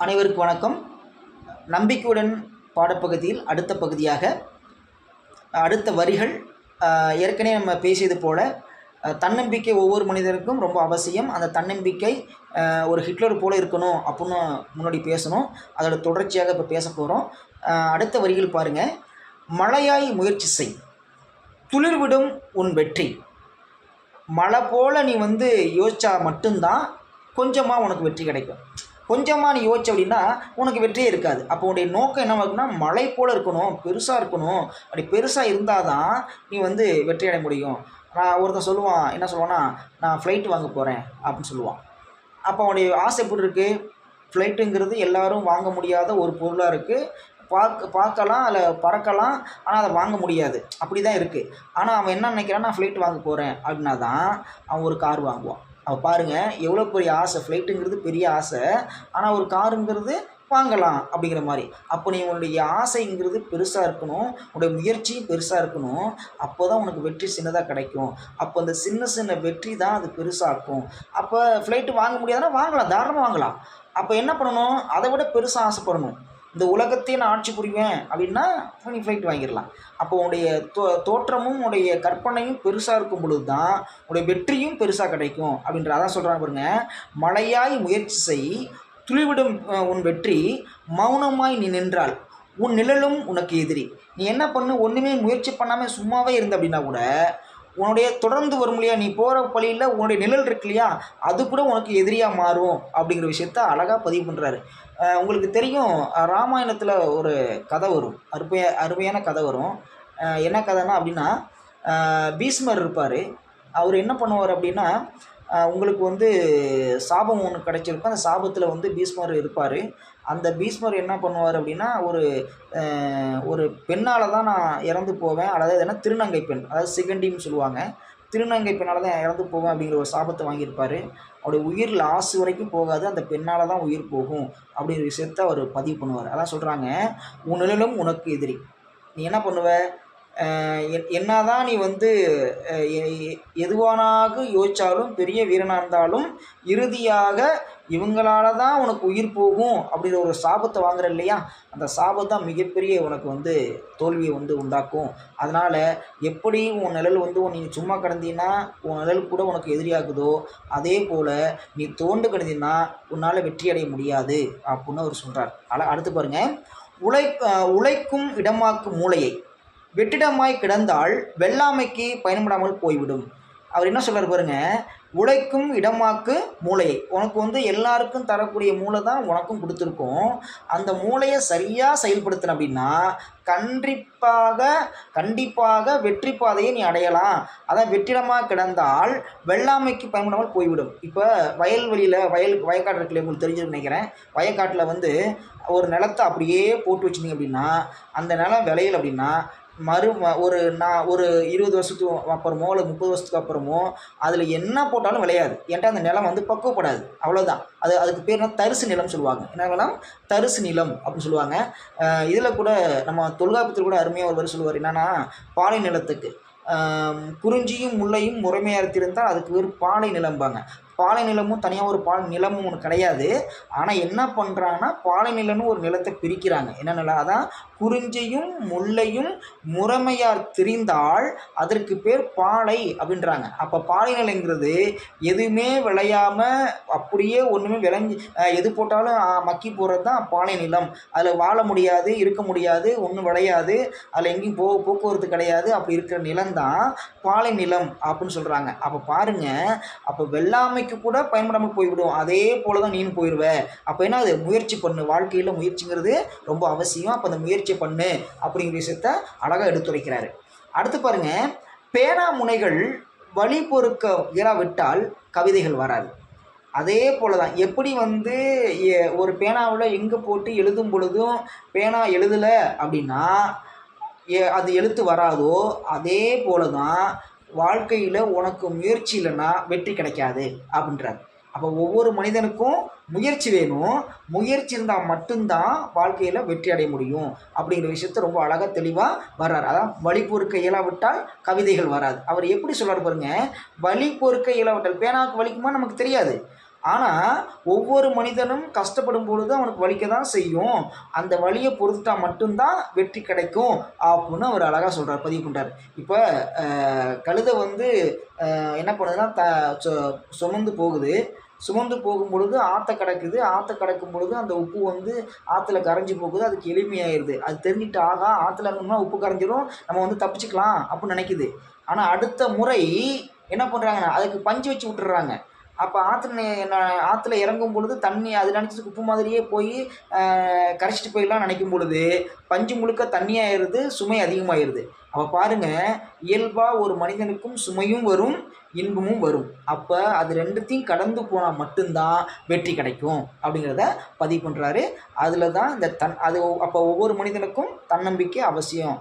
அனைவருக்கும் வணக்கம். நம்பிக்கையுடன் பாடப்பகுதியில் அடுத்த பகுதியாக அடுத்த வரிகள். ஏற்கனவே நம்ம பேசியது போல் தன்னம்பிக்கை ஒவ்வொரு மனிதருக்கும் ரொம்ப அவசியம். அந்த தன்னம்பிக்கை ஒரு ஹிட்லர் போல் இருக்கணும் அப்படின்னு முன்னாடி பேசணும். அதோட தொடர்ச்சியாக இப்போ பேச போகிறோம். அடுத்த வரிகள் பாருங்கள். மழையாய் முயற்சி செய், துளிர்விடும் உன் வெற்றி. மழை போல் நீ யோசித்தா மட்டும்தான் கொஞ்சமாக உனக்கு வெற்றி கிடைக்கும். கொஞ்சமாக நீ யோசிச்ச அப்படின்னா உனக்கு வெற்றியே இருக்காது. அப்போ உன்னுடைய நோக்கம் என்ன இருக்குன்னா, மழை போல் இருக்கணும், பெருசாக இருக்கணும். அப்படி பெருசாக இருந்தால் தான் நீ வெற்றி அடைய முடியும். ஒருத்தன் சொல்லுவான், என்ன சொல்லுவான்னா, நான் ஃப்ளைட்டு வாங்க போகிறேன் அப்படின்னு சொல்லுவான். அப்போ அவனுடைய ஆசை எப்படி இருக்குது? ஃப்ளைட்டுங்கிறது எல்லோரும் வாங்க முடியாத ஒரு பொருளாக இருக்குது. பார்க்கலாம், அதில் பறக்கலாம், ஆனால் அதை வாங்க முடியாது. அப்படி தான் இருக்குது. ஆனால் அவன் என்ன நினைக்கிறான், நான் ஃப்ளைட் வாங்க போகிறேன் அப்படின்னா தான் அவன் ஒரு கார் வாங்குவான். அவள் பாருங்கள், எவ்வளோ பெரிய ஆசை. ஃப்ளைட்டுங்கிறது பெரிய ஆசை, ஆனால் ஒரு காருங்கிறது வாங்கலாம் அப்படிங்கிற மாதிரி. அப்போ நீ உன்னுடைய ஆசைங்கிறது பெருசாக இருக்கணும், உன்னுடைய முயற்சியும் பெருசாக இருக்கணும். அப்போ தான் உனக்கு வெற்றி சின்னதாக கிடைக்கும். அப்போ அந்த சின்ன சின்ன வெற்றி தான் அது பெருசாகும். அப்போ ஃப்ளைட்டு வாங்க முடியாதுன்னா வாங்கலாம், தாராளமாக வாங்கலாம். அப்போ என்ன பண்ணணும், அதை விட பெருசாக ஆசைப்படணும். இந்த உலகத்தையே நான் ஆட்சி புரிவேன் அப்படின்னா நீ ஃப்ளைட் வாங்கிடலாம். அப்போ உன்னுடைய தோற்றமும் உன்னுடைய கற்பனையும் பெருசாக இருக்கும் பொழுது தான் உன்னுடைய வெற்றியும் பெருசாக கிடைக்கும் அப்படின்ற அதான் சொல்கிறாங்க பாருங்க. மழையாய் முயற்சி செய், துளிவிடும் உன் வெற்றி. மௌனமாய் நீ நின்றால் உன் நிழலும் உனக்கு எதிரி. நீ என்ன பண்ணு, ஒன்றுமே முயற்சி பண்ணாமல் சும்மாவே இருந்த அப்படின்னா கூட உன்னுடைய தொடர்ந்து வரும் இல்லையா, நீ போகிற வழியில் உன்னுடைய நிழல் இருக்கு இல்லையா, அது கூட உனக்கு எதிரியாக மாறும் அப்படிங்கிற விஷயத்த அழகாக பதிவு பண்ணுறாரு. உங்களுக்கு தெரியும், ராமாயணத்தில் ஒரு கதை வரும், அருமையான கதை வரும். என்ன கதைன்னா அப்படின்னா, பீஷ்மர் இருப்பார். அவர் என்ன பண்ணுவார் அப்படின்னா, உங்களுக்கு சாபம் ஒன்று கிடைச்சிருக்கும். அந்த சாபத்தில் பீஷ்மர் இருப்பார். அந்த பீஷ்மர் என்ன பண்ணுவார் அப்படின்னா, ஒரு பெண்ணால் தான் நான் இறந்து போவேன், அதாவது என்ன திருநங்கை பெண், அதாவது சிகண்டின்னு சொல்லுவாங்க. திருநங்கை பெண்ணால் தான் இறந்து போவேன் அப்படிங்கிற ஒரு சாபத்தை வாங்கியிருப்பார். அவருடைய உயிர் லாஸ்ட் வரைக்கும் போகாது, அந்த பெண்ணால் தான் உயிர் போகும் அப்படிங்கிற விஷயத்த அவர் பதிவு பண்ணுவார். அதான் சொல்கிறாங்க, உன் நிழலும் உனக்கு எதிரி. நீ என்ன பண்ணுவ, என்னதான் நீ எதுவானாக யோசித்தாலும், பெரிய வீரனாக இருந்தாலும் இறுதியாக இவங்களால தான் உனக்கு உயிர் போகும் அப்படிங்கிற ஒரு சாபத்தை வாங்குற இல்லையா, அந்த சாபம் தான் மிகப்பெரிய உனக்கு தோல்வியை உண்டாக்கும். அதனால் எப்படி உன் நிழல் நீ சும்மா கிடந்தீன்னா உன் நிழல் கூட உனக்கு எதிரியாகுதோ, அதே போல் நீ தோண்டு கிடந்தீன்னா உன்னால் வெற்றி அடைய முடியாது அப்படின்னு அவர் சொல்கிறார். அடுத்து பாருங்கள். உழைக்கும் இடமாக்கும் மூளையை வெற்றிடமாய் கிடந்தால் வெள்ளாமைக்கு பயன்படாமல் போய்விடும். அவர் என்ன சொல்கிறார் பாருங்க. உழைக்கும் இடமாக்கு மூளையை, உனக்கு எல்லாருக்கும் தரக்கூடிய மூளை தான் உனக்கும் கொடுத்துருக்கோம். அந்த மூளையை சரியாக செயல்படுத்தின அப்படின்னா கண்டிப்பாக வெற்றி பாதையை நீ அடையலாம். அதான் வெற்றிடமாக கிடந்தால் வெள்ளாமைக்கு பயன்படாமல் போய்விடும். இப்போ வயல்வெளியில் வயக்காடு இருக்குல்ல, உங்களுக்கு தெரிஞ்சு நினைக்கிறேன். வயக்காட்டில் ஒரு நிலத்தை அப்படியே போட்டு வச்சுருந்தீங்க அப்படின்னா அந்த நிலம் விளையல் அப்படின்னா ஒரு 20 வருஷத்துக்கு அப்புறமோ இல்லை 30 வருஷத்துக்கு அப்புறமோ அதில் என்ன போட்டாலும் விளையாது. ஏன்டா அந்த நிலம் பக்குவப்படாது, அவ்வளோதான். அதுக்கு பேர் என்ன, தரிசு நிலம் சொல்லுவாங்க. என்ன நிலம்? தரிசு நிலம் அப்படின்னு சொல்லுவாங்க. இதில் கூட நம்ம தொல்காப்பியத்தில் கூட அருமையாக ஒரு வரி சொல்லுவார். என்னென்னா, பாலை நிலத்துக்கு குறிஞ்சியும் முல்லையும் முறைமையாக இருந்திருந்தால் அதுக்கு வேறு பாலை நிலம்பாங்க. பாலை நிலமும் தனியாக ஒரு பாலை நிலமும் ஒன்று கிடையாது. ஆனால் என்ன பண்ணுறாங்கன்னா, பாலை நிலம்னு ஒரு நிலத்தை பிரிக்கிறாங்க. என்ன நிலம்? அதான் குறிஞ்சியும் முல்லையும் முறைமையார் திரிந்தால் அதற்கு பேர் பாலை அப்படின்றாங்க. அப்போ பாலை நிலங்கிறது எதுவுமே விளையாமல் அப்படியே ஒன்றுமே எது போட்டாலும் மக்கி போகிறது தான் பாலை நிலம். அதில் வாழ முடியாது, இருக்க முடியாது, ஒன்றும் விளையாது, அதில் எங்கேயும் போக்குவரத்து கிடையாது. அப்படி இருக்கிற நிலம்தான் பாலை நிலம் அப்படின்னு சொல்கிறாங்க. அப்போ பாருங்கள், அப்போ வெள்ளாமைக்கு கூட பயன்படாமல் போய்விடும். அதே போல தான் நீனும் போயிடுவ. அப்போ என்ன, அது முயற்சி பண்ணு. வாழ்க்கையில் முயற்சிங்கிறது ரொம்ப அவசியம். அப்போ அந்த முயற்சி பண்ணு அப்படிங்கிற விஷயத்த அழகாக எடுத்துரைக்கிறாரு. அடுத்து பாருங்க. பேனா முனைகள் வழி பொறுக்க இயலாவிட்டால் கவிதைகள் வராது. அதே போல தான் எப்படி ஒரு பேனாவில் எங்கே போட்டு எழுதும் பொழுதும் பேனா எழுதலை அப்படின்னா அது எழுத்து வராதோ, அதே போல தான் வாழ்க்கையில் உனக்கு முயற்சி இல்லைன்னா வெற்றி கிடைக்காது அப்படின்றார். அப்போ ஒவ்வொரு மனிதனுக்கும் முயற்சி வேணும். முயற்சி இருந்தால் மட்டும்தான் வாழ்க்கையில் வெற்றி அடைய முடியும் அப்படிங்கிற விஷயத்த ரொம்ப அழகாக தெளிவாக வர்றார். அதான் வழி பொறுக்க இயலாவிட்டால் கவிதைகள் வராது. அவர் எப்படி சொல்கிறார் பாருங்க. வழி பொறுக்க இயலாவிட்டால், பேனாவுக்கு வலிக்குமா நமக்கு தெரியாது. ஆனால் ஒவ்வொரு மனிதனும் கஷ்டப்படும் பொழுது அவனுக்கு வலிக்க தான் செய்யும். அந்த வலியை பொறுத்துட்டா மட்டும்தான் வெற்றி கிடைக்கும் அப்படின்னு அவர் அழகாக சொல்கிறார், பதிவு பண்ணுறார். இப்போ கழுதை வந்து என்ன பண்ணுதுன்னா சுமந்து போகுது. சுமந்து போகும் பொழுது ஆற்ற கடக்குது. ஆற்ற கடக்கும் பொழுது அந்த உப்பு வந்து ஆற்றுல கரைஞ்சி போகுது. அதுக்கு எளிமையாயிருது. அது தெரிஞ்சுட்டு ஆகா ஆற்றுல இறங்கணும்னா உப்பு கரைஞ்சிரும், நம்ம வந்து தப்பிச்சுக்கலாம் அப்படின்னு நினைக்குது. ஆனால் அடுத்த முறை என்ன பண்ணுறாங்கன்னா அதுக்கு பஞ்சு வச்சு விட்டுறாங்க. அப்போ ஆற்றுல இறங்கும் பொழுது தண்ணி அது நினச்சிட்டு உப்பு மாதிரியே போய் கரைச்சிட்டு போயிடலாம் நினைக்கும் பொழுது பஞ்சு முழுக்க தண்ணியாயிருது, சுமை அதிகமாகிடுது. அப்போ பாருங்கள், இயல்பாக ஒரு மனிதனுக்கும் சுமையும் வரும், இன்பமும் வரும். அப்போ அது ரெண்டுத்தையும் கடந்து போனால் மட்டும்தான் வெற்றி கிடைக்கும் அப்படிங்கிறத பதிவு பண்ணுறாரு. அதில் தான் இந்த அப்போ ஒவ்வொரு மனிதனுக்கும் தன்னம்பிக்கை அவசியம்.